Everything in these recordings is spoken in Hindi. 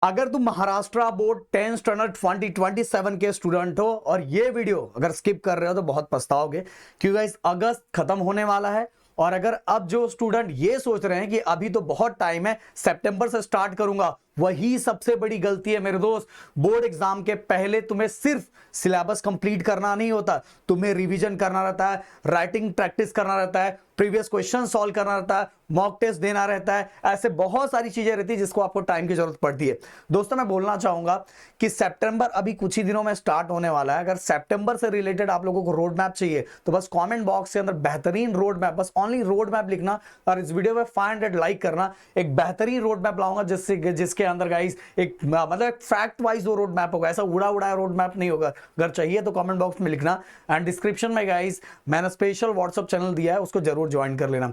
अगर तुम महाराष्ट्र बोर्ड 10th स्टैंडर्ड 2027 के स्टूडेंट हो और ये वीडियो अगर स्किप कर रहे हो तो बहुत पछताओगे, क्योंकि गाइस अगस्त खत्म होने वाला है। और अगर अब जो स्टूडेंट ये सोच रहे हैं कि अभी तो बहुत टाइम है, सितंबर से स्टार्ट करूंगा, वही सबसे बड़ी गलती है मेरे दोस्त। बोर्ड एग्जाम के पहले तुम्हें सिर्फ सिलेबस कंप्लीट करना नहीं होता, तुम्हें रिवीजन करना रहता है, राइटिंग प्रैक्टिस करना रहता है, प्रीवियस क्वेश्चन सॉल्व करना रहता है, मॉक टेस्ट देना रहता है। ऐसे बहुत सारी चीजें रहती है जिसको आपको टाइम की जरूरत पड़ती है। दोस्तों मैं बोलना चाहूंगा कि सितंबर अभी कुछ ही दिनों में स्टार्ट होने वाला है। अगर सितंबर से रिलेटेड आप लोगों को रोड मैप चाहिए तो बस कमेंट बॉक्स के अंदर बेहतरीन रोड मैप, बस ओनली रोड मैप लिखना और इस वीडियो में 500 लाइक करना। एक बेहतरीन रोड मैप लाऊंगा जिसके अंदर गाइस एक मतलब फैक्ट वाइज वो रोड मैप होगा, ऐसा उड़ा उड़ाया रोड मैप नहीं होगा। अगर चाहिए तो कमेंट बॉक्स में लिखना एंड डिस्क्रिप्शन में गाइस मैंने स्पेशल व्हाट्सएप चैनल दिया है, उसको जरूर ज्वाइन कर लेना।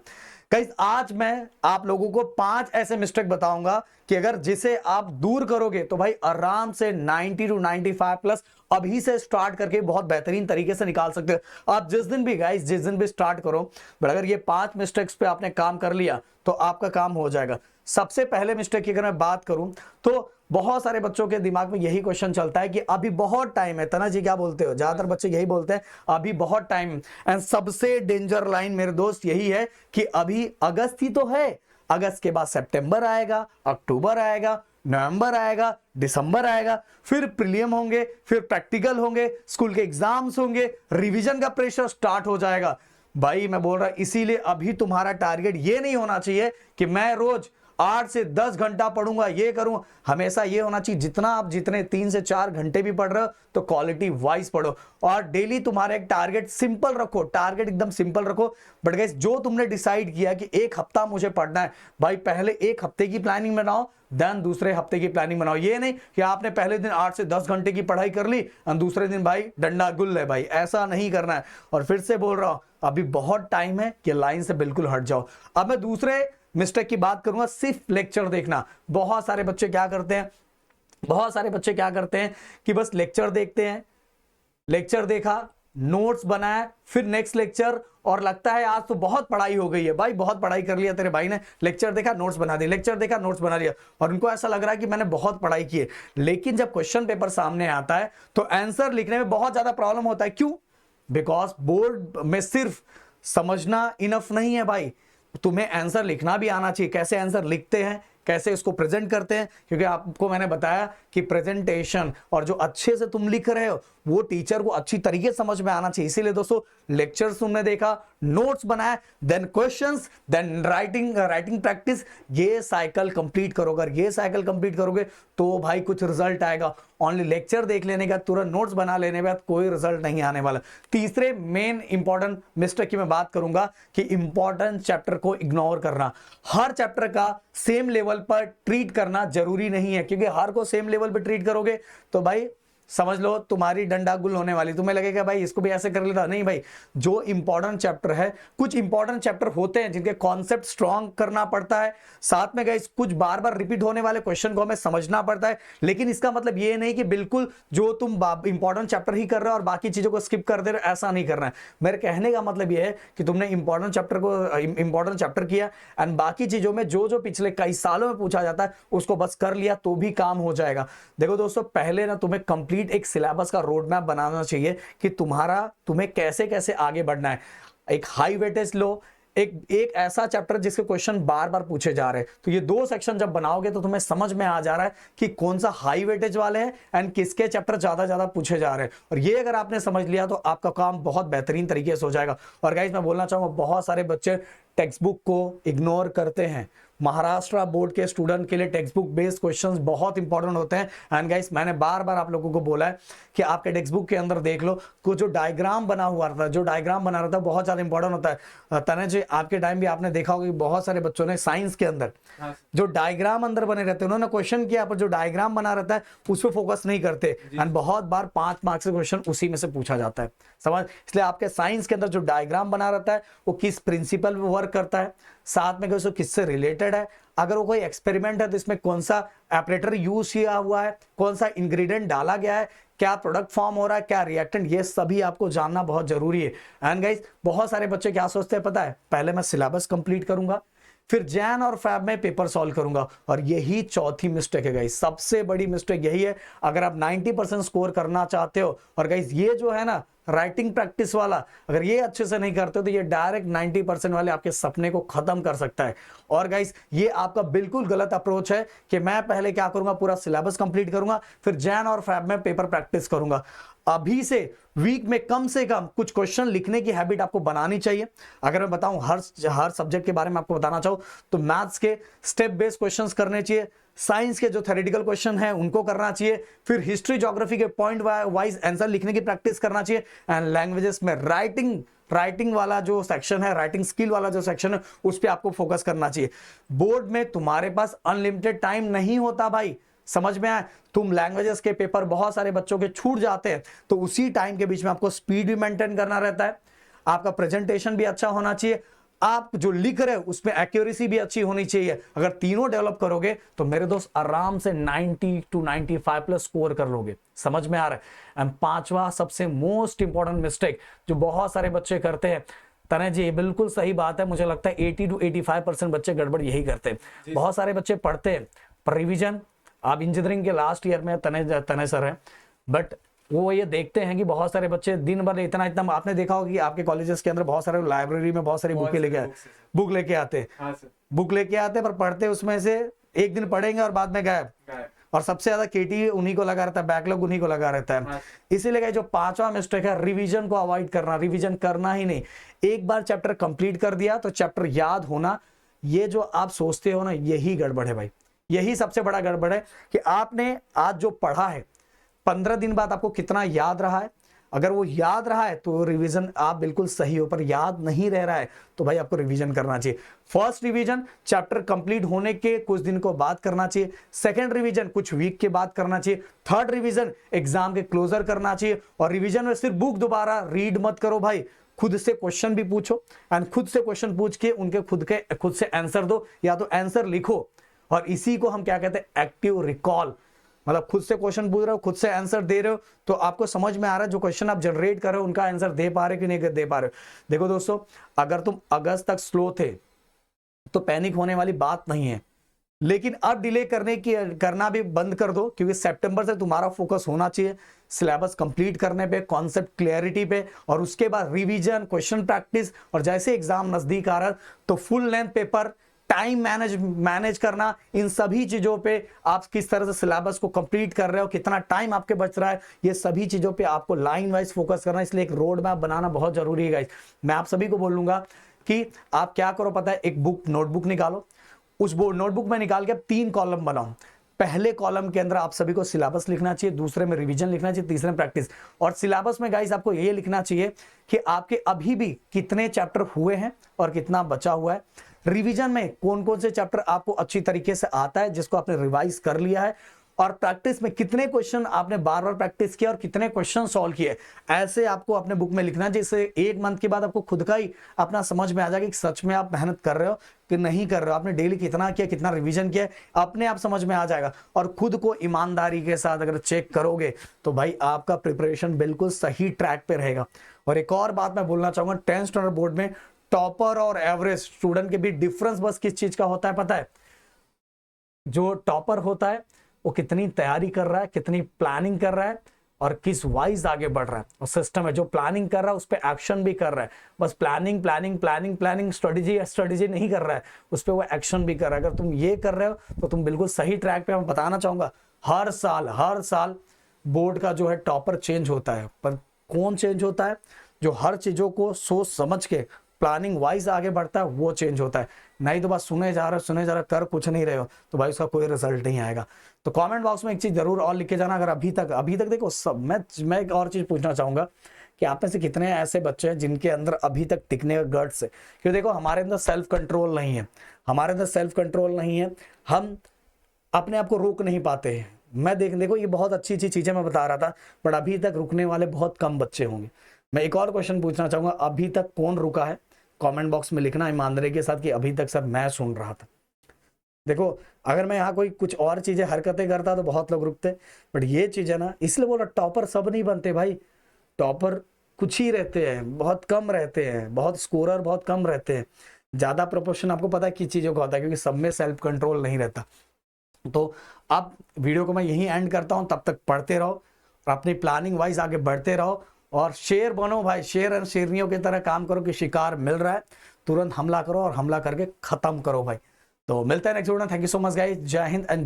गाइस आज मैं आप लोगों को 5 ऐसे मिस्टेक बताऊंगा कि अगर जिसे आप दूर करोगे तो भाई आराम से 90 to 95 प्लस अभी से स्टार्ट करके बहुत बेहतरीन तरीके से निकाल सकते हो। आप जिस दिन भी गाइस जिस दिन भी स्टार्ट करो, बट अगर ये 5 मिस्टेक्स पे आपने काम कर लिया तो आपका काम हो जाएगा। सबसे पहले मिस्टेक की अगर मैं बात करूं तो बहुत सारे बच्चों के दिमाग में यही क्वेश्चन चलता है कि अभी बहुत टाइम है। तना जी क्या बोलते हो? ज्यादातर बच्चे यही बोलते हैं अभी बहुत टाइम। एंड सबसे डेंजर लाइन मेरे दोस्त यही है कि अभी अगस्त ही तो है, अगस्त के बाद सितंबर आएगा, अक्टूबर आएगा, नवंबर आएगा, दिसंबर आएगा, फिर प्रीलियम होंगे, फिर प्रैक्टिकल होंगे, स्कूल के एग्जाम्स होंगे, रिवीजन का प्रेशर स्टार्ट हो जाएगा। भाई मैं बोल रहा इसीलिए अभी तुम्हारा टारगेट ये नहीं होना चाहिए कि मैं रोज 8 से 10 घंटा पढ़ूंगा, ये करूं। हमेशा ये होना चाहिए जितने 3 से 4 घंटे भी पढ़ रहे हो तो क्वालिटी वाइज पढ़ो। और डेली तुम्हारा एक टारगेट सिंपल रखो, टारगेट एकदम सिंपल रखो। बट गाइस जो तुमने डिसाइड किया कि एक हफ्ता मुझे पढ़ना है, भाई पहले एक हफ्ते की प्लानिंग बनाओ, देन दूसरे हफ्ते की प्लानिंग बनाओ। ये नहीं कि आपने पहले दिन 8 से 10 घंटे की पढ़ाई कर ली और दूसरे दिन भाई डंडा गुल है, भाई ऐसा नहीं करना है। और फिर से बोल रहा हूं अभी बहुत टाइम है कि लाइन से बिल्कुल हट जाओ। अब मैं दूसरे मिस्टेक की बात करूंगा, सिर्फ लेक्चर देखना। बहुत सारे बच्चे क्या करते हैं कि बस लेक्चर देखते हैं, लेक्चर देखा, नोट्स बनाया, फिर नेक्स्ट लेक्चर, और लगता है आज तो बहुत पढ़ाई हो गई है। भाई बहुत पढ़ाई कर लिया तेरे भाई ने, लेक्चर देखा नोट्स बना दिया, लेक्चर देखा नोट्स बना लिया, और उनको ऐसा लग रहा है कि मैंने बहुत पढ़ाई की है। लेकिन जब क्वेश्चन पेपर सामने आता है तो आंसर लिखने में बहुत ज्यादा प्रॉब्लम होता है। क्यों? बिकॉज बोर्ड में सिर्फ समझना इनफ नहीं है भाई, तुम्हें आंसर लिखना भी आना चाहिए। कैसे आंसर लिखते हैं, कैसे इसको प्रेजेंट करते हैं, क्योंकि आपको मैंने बताया कि प्रेजेंटेशन और जो अच्छे से तुम लिख रहे हो वो टीचर को अच्छी तरीके से समझ में आना चाहिए। इसीलिए दोस्तों लेक्चर्स तुमने देखा, नोट्स बनाया, then questions, then writing practice, ये साइकिल कंप्लीट करोगे। अगर ये साइकिल कंप्लीट करोगे तो भाई कुछ रिजल्ट आएगा। ओनली लेक्चर देख लेने का, तुरंत नोट्स बना लेने के बाद कोई रिजल्ट नहीं आने वाला। तीसरे मेन इंपॉर्टेंट मिस्टेक की मैं बात करूंगा कि इंपॉर्टेंट चैप्टर को इग्नोर करना। हर चैप्टर का सेम लेवल पर ट्रीट करना जरूरी नहीं है, क्योंकि हर को सेम लेवल पर ट्रीट करोगे तो भाई समझ लो तुम्हारी डंडा गुल होने वाली। तुम्हें लगेगा भाई इसको भी ऐसे कर लेता, नहीं भाई। जो इंपॉर्टेंट चैप्टर है, कुछ इंपॉर्टेंट चैप्टर होते हैं जिनके कॉन्सेप्ट स्ट्रॉन्ग करना पड़ता है, साथ में गाइस कुछ बार बार रिपीट होने वाले क्वेश्चन को हमें समझना पड़ता है। लेकिन इसका मतलब ये नहीं कि बिल्कुल जो तुम इंपॉर्टेंट चैप्टर ही कर रहे हो और बाकी चीजों को स्किप कर दे रहे हो, ऐसा नहीं करना है। मेरे कहने का मतलब यह है कि तुमने इंपॉर्टेंट चैप्टर किया एंड बाकी चीजों में जो जो पिछले कई सालों में पूछा जाता है उसको बस कर लिया तो भी काम हो जाएगा। देखो दोस्तों, पहले ना तुम्हें कंप्लीट एक सिलेबस का रोड मैप बनाना चाहिए कि तुम्हें कैसे कैसे आगे बढ़ना है। एक हाई वेटेज लो, एक ऐसा चैप्टर जिसके क्वेश्चन बार बार पूछे जा रहे हैं, तो ये 2 सेक्शन जब बनाओगे तो तुम्हें समझ में आ जा रहा है कि कौन सा हाई वेटेज वाले हैं एंड किसके चैप्टर ज्यादा पूछे जा रहे हैं। और ये अगर आपने समझ लिया तो आपका काम बहुत बेहतरीन तरीके से हो जाएगा। और गाइस मैं बोलना चाहूंगा बहुत सारे बच्चे टेक्स्ट बुक को इग्नोर करते हैं। महाराष्ट्र बोर्ड के स्टूडेंट के लिए टेक्स्ट बुक बेस्ड क्वेश्चंस बहुत इंपॉर्टेंट होते हैं। एंड गाइस मैंने बार बार आप लोगों को बोला है कि आपके टेक्स्ट बुक के अंदर देख लो, कुछ जो डायग्राम बना हुआ था, जो डायग्राम बना रहा था बहुत ज्यादा इंपॉर्टेंट होता है। तने जी आपके टाइम भी आपने देखा होगा कि बहुत सारे बच्चों ने साइंस के अंदर जो डायग्राम अंदर बने रहते हैं, उन्होंने क्वेश्चन किया पर जो डायग्राम बना रहता है उस पर फोकस नहीं करते एंड बहुत बार 5 मार्क्स का क्वेश्चन उसी में से पूछा जाता है। समझ? इसलिए आपके साइंस के अंदर जो डायग्राम बना रहता है वो किस प्रिंसिपल पे वर्क करता है, साथ में किससे रिलेटेड है, अगर वो कोई एक्सपेरिमेंट है तो इसमें कौन सा ऑपरेटर यूज किया हुआ है, कौन सा इंग्रेडिएंट डाला गया है, क्या प्रोडक्ट फॉर्म हो रहा है, क्या रिएक्टेंट, ये सभी आपको जानना बहुत जरूरी है। एंड गाइस बहुत सारे बच्चे क्या सोचते हैं पता है, पहले मैं सिलेबस कंप्लीट करूंगा, फिर जैन और फैब में पेपर सॉल्व करूंगा। और यही चौथी मिस्टेक है गाइस, सबसे बड़ी मिस्टेक यही है। अगर आप 90% स्कोर करना चाहते हो, और गाइस ये जो है ना राइटिंग प्रैक्टिस वाला, अगर ये अच्छे से नहीं करते हो तो ये डायरेक्ट 90% वाले आपके सपने को खत्म कर सकता है। और गाइस ये आपका बिल्कुल गलत अप्रोच है कि मैं पहले क्या करूंगा, पूरा सिलेबस कंप्लीट करूंगा, फिर जैन और फैब में पेपर प्रैक्टिस करूंगा। अभी से वीक में कम से कम कुछ क्वेश्चन लिखने की हैबिट आपको बनानी चाहिए। अगर मैं बताऊं हर सब्जेक्ट के बारे में आपको बताना चाहूं तो मैथ्स के स्टेप बेस्ड क्वेश्चंस करने चाहिए, साइंस के जो थ्योरेटिकल क्वेश्चन है उनको करना चाहिए, फिर हिस्ट्री ज्योग्राफी के पॉइंट वाइज आंसर लिखने की प्रैक्टिस करना चाहिए। एंड लैंग्वेजेस में राइटिंग वाला जो सेक्शन है, राइटिंग स्किल वाला जो सेक्शन है, उस पर आपको फोकस करना चाहिए। बोर्ड में तुम्हारे पास अनलिमिटेड टाइम नहीं होता भाई, समझ में आए। तुम लैंग्वेजेस के पेपर बहुत सारे बच्चों के छूट जाते हैं, तो उसी टाइम के बीच में आपको स्पीड भी मेंटेन करना रहता है, आपका प्रेजेंटेशन भी अच्छा होना चाहिए, आप जो लिख रहे हो उसमें एक्यूरेसी भी अच्छी होनी चाहिए। अगर तीनों डेवलप करोगे तो मेरे दोस्त आराम से 90 to 95 प्लस स्कोर कर लोगे। समझ में आ रहा है। एंड पांचवा सबसे मोस्ट इंपॉर्टेंट मिस्टेक जो बहुत सारे बच्चे करते हैं, तने जी ये बिल्कुल सही बात है, मुझे लगता है 80 to 85% बच्चे गड़बड़ यही करते हैं। बहुत सारे बच्चे पढ़ते हैं पर रिविजन, आप इंजीनियरिंग के लास्ट ईयर में तने सर है, बट वो ये देखते हैं कि बहुत सारे बच्चे दिन भर इतना आपने देखा होगा कि आपके कॉलेजेस के अंदर बहुत सारे लाइब्रेरी में बहुत सारी बुक लेके आते हैं, बुक लेके आते पर पढ़ते उसमें से एक दिन पढ़ेंगे और बाद में गायब। और सबसे ज्यादा केटी उन्हीं को लगा रहता है, बैकलॉग उन्हीं को लगा रहता है। इसीलिए जो पांचवा मिस्टेक है, रिवीजन को अवॉइड करना, रिवीजन करना ही नहीं। एक बार चैप्टर कंप्लीट कर दिया तो चैप्टर याद होना, ये जो आप सोचते हो ना, यही गड़बड़ है भाई, यही सबसे बड़ा गड़बड़ है कि आपने आज जो पढ़ा है 15 दिन बाद आपको कितना याद रहा है। अगर वो याद रहा है तो रिवीजन आप बिल्कुल सही हो, पर याद नहीं रह रहा है तो भाई आपको रिवीजन करना चाहिए। फर्स्ट रिवीजन चैप्टर कंप्लीट होने के कुछ दिन को बाद करना चाहिए, सेकंड रिवीजन कुछ वीक के बाद करना चाहिए, थर्ड रिवीजन एग्जाम के क्लोजर करना चाहिए। और रिवीजन में सिर्फ बुक दोबारा रीड मत करो भाई, खुद से क्वेश्चन भी पूछो एंड खुद से क्वेश्चन पूछ के उनके खुद से आंसर दो, या तो आंसर लिखो। और इसी को हम क्या कहते हैं, एक्टिव रिकॉल। मतलब खुद से क्वेश्चन पूछ रहे हो, खुद से आंसर दे रहे हो, तो आपको समझ में आ रहा है जो क्वेश्चन आप जनरेट कर रहे हो उनका आंसर दे पा रहे कि नहीं दे पा रहे हो। देखो दोस्तों, अगर तुम अगस्त तक स्लो थे तो पैनिक होने वाली बात नहीं है, लेकिन अब डिले करना भी बंद कर दो, क्योंकि सितंबर से तुम्हारा फोकस होना चाहिए सिलेबस कंप्लीट करने पे, कॉन्सेप्ट क्लैरिटी पे, और उसके बाद रिवीजन, क्वेश्चन प्रैक्टिस। और जैसे एग्जाम नजदीक आ रहा है तो full length paper, time manage करना, इन सभी चीजों पे आप किस तरह से सिलेबस को कंप्लीट कर रहे हो, कितना टाइम आपके बच रहा है, ये सभी चीजों पे आपको लाइन वाइज फोकस करना है। इसलिए एक रोड मैप बनाना बहुत जरूरी है गाइस। मैं आप सभी को बोलूंगा कि आप क्या करो पता है, एक नोटबुक निकालो, उस नोटबुक में निकाल के 3 कॉलम बनाओ। पहले कॉलम के अंदर आप सभी को सिलेबस लिखना चाहिए, दूसरे में रिवीजन लिखना चाहिए, तीसरे में प्रैक्टिस। और सिलेबस में गाइस आपको ये लिखना चाहिए कि आपके अभी भी कितने चैप्टर हुए हैं और कितना बचा हुआ है। रिवीजन में कौन कौन से चैप्टर आपको अच्छी तरीके से आता है जिसको आपने रिवाइज कर लिया है, और प्रैक्टिस में कितने क्वेश्चन आपने बार बार प्रैक्टिस किया और कितने क्वेश्चन सॉल्व किए। ऐसे आपको अपने बुक में लिखना, जिससे 1 मंथ के बाद आपको खुद का ही अपना समझ में आ जाएगा कि सच में आप मेहनत कर रहे हो कि नहीं कर रहे हो, आपने डेली कितना किया, कितना रिवीजन किया, अपने आप समझ में आ जाएगा। और खुद को ईमानदारी के साथ अगर चेक करोगे तो भाई आपका प्रिपरेशन बिल्कुल सही ट्रैक पे रहेगा। और एक और बात मैं बोलना चाहूंगा, 10th स्टैंडर्ड बोर्ड में टॉपर और एवरेज स्टूडेंट के बीच डिफरेंस बस किस चीज का होता है पता है? जो टॉपर होता है वो कितनी तैयारी कर रहा है, कितनी प्लानिंग कर रहा है और किस वाइज आगे बढ़ रहा है। और सिस्टम है जो प्लानिंग कर रहा है उस पर एक्शन भी कर रहा है। बस प्लानिंग स्ट्रेटेजी नहीं कर रहा है, उस पर वो एक्शन भी कर रहा है। अगर तुम ये कर रहे हो तो तुम बिल्कुल सही ट्रैक पे। मैं बताना चाहूंगा हर साल बोर्ड का जो है टॉपर चेंज होता है, पर कौन चेंज होता है? जो हर चीजों को सोच समझ के प्लानिंग वाइज आगे बढ़ता है वो चेंज होता है। नहीं तो बस सुने जा रहे कर कुछ नहीं रहे हो तो भाई उसका कोई रिजल्ट नहीं आएगा। तो कमेंट बॉक्स में एक चीज जरूर और लिख के जाना, अगर अभी तक देखो सब। मैं एक और चीज पूछना चाहूंगा कि आप में से कितने ऐसे बच्चे हैं जिनके अंदर अभी तक टिकने का गट्स है? क्योंकि देखो हमारे अंदर सेल्फ कंट्रोल नहीं है, हम अपने आप को रोक नहीं पाते हैं। मैं देखो ये बहुत अच्छी चीजें मैं बता रहा था, बट अभी तक रुकने वाले बहुत कम बच्चे होंगे। मैं एक और क्वेश्चन पूछना चाहूंगा, अभी तक कौन रुका है? कमेंट बॉक्स में लिखना ईमानदारी के साथ कि अभी तक सर मैं सुन रहा था। देखो अगर मैं यहाँ कोई कुछ और चीजें हरकतें करता तो बहुत लोग रुकते, बट ये चीजें ना, इसलिए बोला टॉपर सब नहीं बनते भाई। टॉपर कुछ ही रहते हैं, बहुत कम रहते हैं, बहुत स्कोरर बहुत कम रहते हैं। ज्यादा प्रोपोर्शन आपको पता है किस चीजों का होता है, क्योंकि सब में सेल्फ कंट्रोल नहीं रहता। तो अब वीडियो को मैं यहीं एंड करता हूं, तब तक पढ़ते रहो और अपनी प्लानिंग वाइज आगे बढ़ते रहो और शेर बनो भाई, शेर और शेरनियों की तरह काम करो कि शिकार मिल रहा है तुरंत हमला करो और हमला करके खत्म करो भाई। तो मिलता है नेक्स्ट वीडियो में। Thank you so much guys, जय हिंद एंड